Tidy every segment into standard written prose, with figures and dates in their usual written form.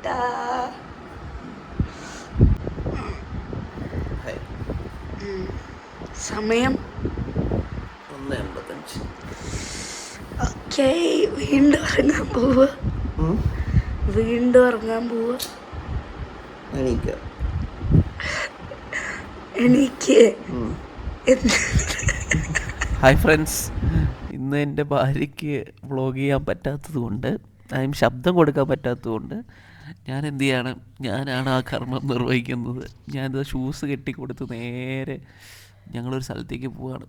ടാ. സമയം 1:85. ഓക്കെ, വീണ്ടും ഉറങ്ങാൻ പോവുക. എനിക്ക് ഹായ് ഫ്രണ്ട്സ്, ഇന്ന് എൻ്റെ ഭാര്യയ്ക്ക് വ്ളോഗ് ചെയ്യാൻ പറ്റാത്തത് കൊണ്ട്, ശബ്ദം കൊടുക്കാൻ പറ്റാത്തത് കൊണ്ട് ഞാൻ എന്ത് ചെയ്യാണ്, ഞാനാണ് ആ കർമ്മം നിർവഹിക്കുന്നത്. ഞാനിത് ഷൂസ് കെട്ടിക്കൊടുത്ത് നേരെ ഞങ്ങളൊരു സ്ഥലത്തേക്ക് പോവുകയാണ്.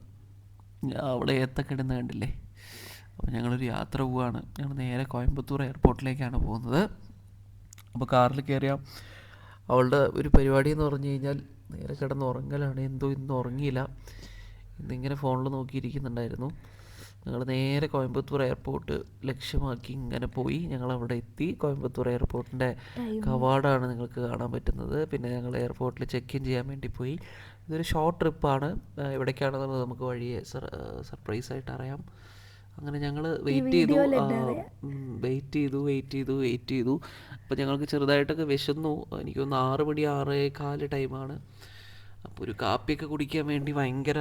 അവിടെ ഏത്തക്കിടുന്ന കണ്ടില്ലേ. അപ്പോൾ ഞങ്ങളൊരു യാത്ര പോവുകയാണ്. ഞങ്ങൾ നേരെ കോയമ്പത്തൂർ എയർപോർട്ടിലേക്കാണ് പോകുന്നത്. അപ്പോൾ കാറിൽ കയറിയാൽ അവളുടെ ഒരു പരിപാടി എന്ന് പറഞ്ഞു കഴിഞ്ഞാൽ നേരെ കിടന്ന് ഉറങ്ങലാണ്. എന്തോ ഇന്ന് ഉറങ്ങിയില്ല, ഇന്നിങ്ങനെ ഫോണിൽ നോക്കിയിരിക്കുന്നുണ്ടായിരുന്നു. ഞങ്ങൾ നേരെ കോയമ്പത്തൂർ എയർപോർട്ട് ലക്ഷ്യമാക്കി ഇങ്ങനെ പോയി. ഞങ്ങളവിടെ എത്തി. കോയമ്പത്തൂർ എയർപോർട്ടിൻ്റെ കവാടമാണ് നിങ്ങൾക്ക് കാണാൻ പറ്റുന്നത്. പിന്നെ ഞങ്ങൾ എയർപോർട്ടിൽ ചെക്ക് ഇൻ ചെയ്യാൻ വേണ്ടി പോയി. ഇതൊരു ഷോർട്ട് ട്രിപ്പാണ്. എവിടേക്കാണെന്നുള്ളത് നമുക്ക് വഴിയെ സർപ്രൈസായിട്ട് അറിയാം. അങ്ങനെ ഞങ്ങൾ വെയിറ്റ് ചെയ്തു. അപ്പോൾ ഞങ്ങൾക്ക് ചെറുതായിട്ടൊക്കെ വിശന്നു. എനിക്കൊന്ന് 6 മണി 6:15 ടൈമാണ്. അപ്പോൾ ഒരു കാപ്പിയൊക്കെ കുടിക്കാൻ വേണ്ടി ഭയങ്കര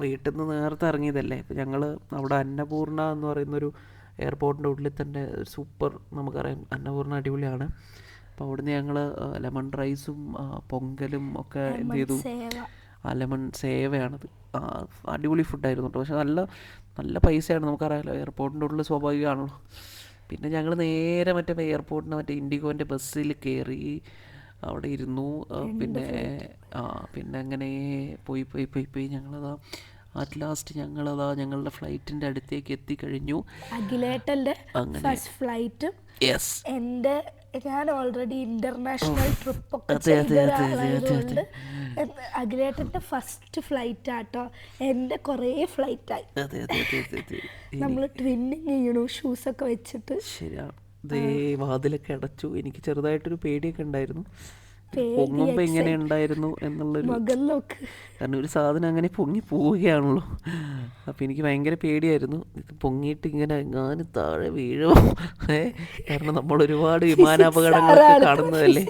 വീട്ടിൽ നിന്ന് നേരത്തെ ഇറങ്ങിയതല്ലേ. അപ്പോൾ ഞങ്ങൾ അവിടെ അന്നപൂർണ എന്ന് പറയുന്നൊരു എയർപോർട്ടിൻ്റെ ഉള്ളിൽ തന്നെ സൂപ്പർ, നമുക്കറിയാം അന്നപൂർണ അടിപൊളിയാണ്. അപ്പോൾ അവിടുന്ന് ഞങ്ങൾ ലെമൺ റൈസും പൊങ്കലും ഒക്കെ എന്ത് ചെയ്തു. ലെമൺ സേവയാണത്. അടിപൊളി ഫുഡായിരുന്നു കേട്ടോ. പക്ഷെ നല്ല പൈസയാണ്, നമുക്കറിയാമല്ലോ, എയർപോർട്ടിൻ്റെ ഉള്ളിൽ സ്വാഭാവികമാണല്ലോ. പിന്നെ ഞങ്ങൾ നേരെ മറ്റേ ഇൻഡിഗോൻ്റെ ബസ്സിൽ കയറി അവിടെ ഇരുന്നു. പിന്നെ അങ്ങനെ പോയി ഞങ്ങളതാ അറ്റ് ലാസ്റ്റ് ഞങ്ങളുടെ ഫ്ലൈറ്റിൻ്റെ അടുത്തേക്ക് എത്തിക്കഴിഞ്ഞു. അഖിലേട്ടൻ്റെ ഫസ്റ്റ് ഫ്ലൈറ്റും എൻ്റെ, ഞാൻ ഓൾറെഡി ഇന്റർനാഷണൽ ട്രിപ്പൊക്കെ ചെയ്ത ഒരാളായതുകൊണ്ട് അഖിലേട്ടൻ്റെ ഫസ്റ്റ് ഫ്ലൈറ്റ് ആട്ടോ. എൻ്റെ കുറേ ഫ്ലൈറ്റായി. നമ്മൾ ട്വിന്നിങ് ചെയ്യണു ഷൂസൊക്കെ വെച്ചിട്ട്. ശരിയാണ്. വാതിലൊക്കെ അടച്ചു. എനിക്ക് ചെറുതായിട്ടൊരു പേടിയൊക്കെ ഉണ്ടായിരുന്നു, പൊങ്ങുമ്പോൾ എങ്ങനെ ഉണ്ടായിരുന്നു എന്നുള്ളൊരു. കാരണം ഒരു സാധനം അങ്ങനെ പൊങ്ങി പോവുകയാണല്ലോ. അപ്പോൾ എനിക്ക് ഭയങ്കര പേടിയായിരുന്നു. ഇത് പൊങ്ങിയിട്ട് ഇങ്ങനെ എങ്ങാനും താഴെ വീഴുമോ. കാരണം നമ്മൾ ഒരുപാട് വിമാനാപകടങ്ങളൊക്കെ കാണുന്നതല്ലേ.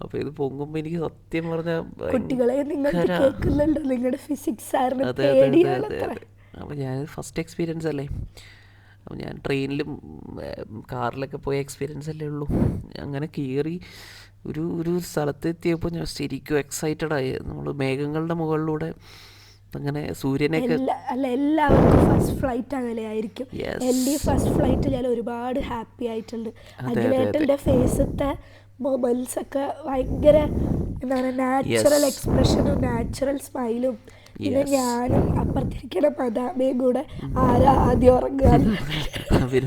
അപ്പോൾ ഇത് പൊങ്ങുമ്പോൾ എനിക്ക് സത്യം പറഞ്ഞാൽ അതെ. അപ്പോൾ ഞാൻ ഫസ്റ്റ് എക്സ്പീരിയൻസ് അല്ലേ. അപ്പോൾ ഞാൻ ട്രെയിനിലും കാറിലൊക്കെ പോയ എക്സ്പീരിയൻസ് അല്ലേ ഉള്ളൂ. അങ്ങനെ കയറി ഒരു സ്ഥലത്തെത്തിയപ്പോൾ ഞാൻ ശരിക്കും എക്സൈറ്റഡ് ആയി. നമ്മൾ മേഘങ്ങളുടെ മുകളിലൂടെ അങ്ങനെ സൂര്യനൊക്കെ. എല്ലാവർക്കും ഫസ്റ്റ് ഫ്ലൈറ്റ് അങ്ങനെ ആയിരിക്കും. എൻ്റെ ഫസ്റ്റ് ഫ്ലൈറ്റ് ഞാൻ ഒരുപാട് ഹാപ്പി ആയിട്ടുണ്ട്. അഖിലേട്ടൻ്റെ ഫേസത്തെ മൊമെന്റ്സ് ഒക്കെ ഭയങ്കര എന്താ പറയുക, നാച്ചുറൽ എക്സ്പ്രഷനും നാച്ചുറൽ സ്മൈലും. പിന്നെ ഞാനും അപ്പുറത്തിരിക്കുന്ന മദാമയും കൂടെ ആദ്യം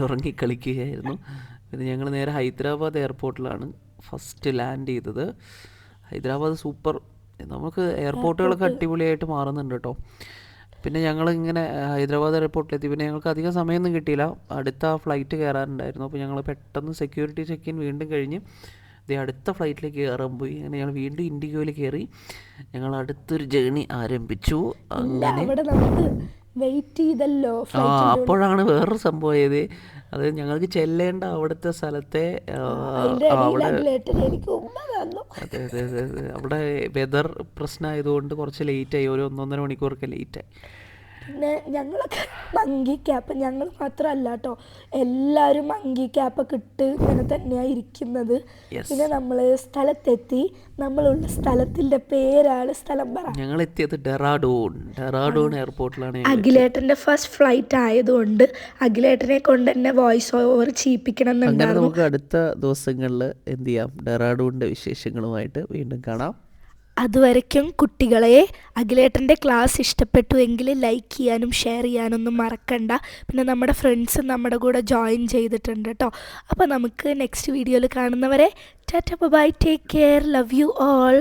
ഉറങ്ങി കളിക്കുകയായിരുന്നു. പിന്നെ ഞങ്ങൾ നേരെ ഹൈദരാബാദ് എയർപോർട്ടിലാണ് ഫസ്റ്റ് ലാൻഡ് ചെയ്തത്. ഹൈദരാബാദ് സൂപ്പർ, നമുക്ക് എയർപോർട്ടുകളൊക്കെ അടിപൊളിയായിട്ട് മാറുന്നുണ്ട് കേട്ടോ. പിന്നെ ഞങ്ങളിങ്ങനെ ഹൈദരാബാദ് എയർപോർട്ടിലെത്തി. പിന്നെ ഞങ്ങൾക്ക് അധികം സമയമൊന്നും കിട്ടിയില്ല, അടുത്ത ഫ്ലൈറ്റ് കയറാനുണ്ടായിരുന്നു. അപ്പോൾ ഞങ്ങൾ പെട്ടെന്ന് സെക്യൂരിറ്റി ചെക്ക് ഇൻ വീണ്ടും കഴിഞ്ഞ് അടുത്ത ഫ്ലൈറ്റിലേക്ക് കയറാൻ പോയി. അങ്ങനെ ഞങ്ങൾ വീണ്ടും ഇൻഡിഗോയിൽ കയറി ഞങ്ങൾ അടുത്തൊരു ജേണി ആരംഭിച്ചു. അങ്ങനെ അപ്പോഴാണ് വേറൊരു സംഭവം ആയത്. അത് ഞങ്ങൾക്ക് ചെല്ലേണ്ട അവിടുത്തെ സ്ഥലത്തെ അവിടെ വെതർ പ്രശ്നമായതുകൊണ്ട് കുറച്ച് ലേറ്റായി. 1-1.5 മണിക്കൂറൊക്കെ ലേറ്റായി. പിന്നെ ഞങ്ങളൊക്കെ മങ്കി ക്യാപ്പ്, ഞങ്ങൾ മാത്രമല്ല കേട്ടോ, എല്ലാവരും മങ്കി ക്യാപ്പൊക്കെ ഇട്ട് ഇങ്ങനെ തന്നെയാണ് ഇരിക്കുന്നത്. പിന്നെ നമ്മൾ സ്ഥലത്തെത്തി. നമ്മളുള്ള സ്ഥലത്തിൻ്റെ പേരാണ്, സ്ഥലം പറ. ഞങ്ങൾ എത്തിയത് ഡെറാഡൂൺ എയർപോർട്ടിലാണ്. അഖിലേട്ടൻ്റെ ഫസ്റ്റ് ഫ്ലൈറ്റ് ആയതുകൊണ്ട് അഖിലേട്ടനെ കൊണ്ട് തന്നെ വോയിസ് ഓവർ ചെയ്യിപ്പിക്കണം എന്നുണ്ടായിരുന്നു. നമുക്ക് അടുത്ത ദിവസങ്ങളിൽ എന്ത് ചെയ്യാം, ഡെറാഡൂണിൻ്റെ വിശേഷങ്ങളുമായിട്ട് വീണ്ടും കാണാം. അതുവരയ്ക്കും കുട്ടികളെ, അഖിലേട്ടൻ്റെ ക്ലാസ് ഇഷ്ടപ്പെട്ടു എങ്കിൽ ലൈക്ക് ചെയ്യാനും ഷെയർ ചെയ്യാനൊന്നും മറക്കണ്ട. പിന്നെ നമ്മുടെ ഫ്രണ്ട്സ് നമ്മുടെ കൂടെ ജോയിൻ ചെയ്തിട്ടുണ്ട് കേട്ടോ. അപ്പോൾ നമുക്ക് നെക്സ്റ്റ് വീഡിയോയിൽ കാണുന്നവരെ Tata by, take care, love you all.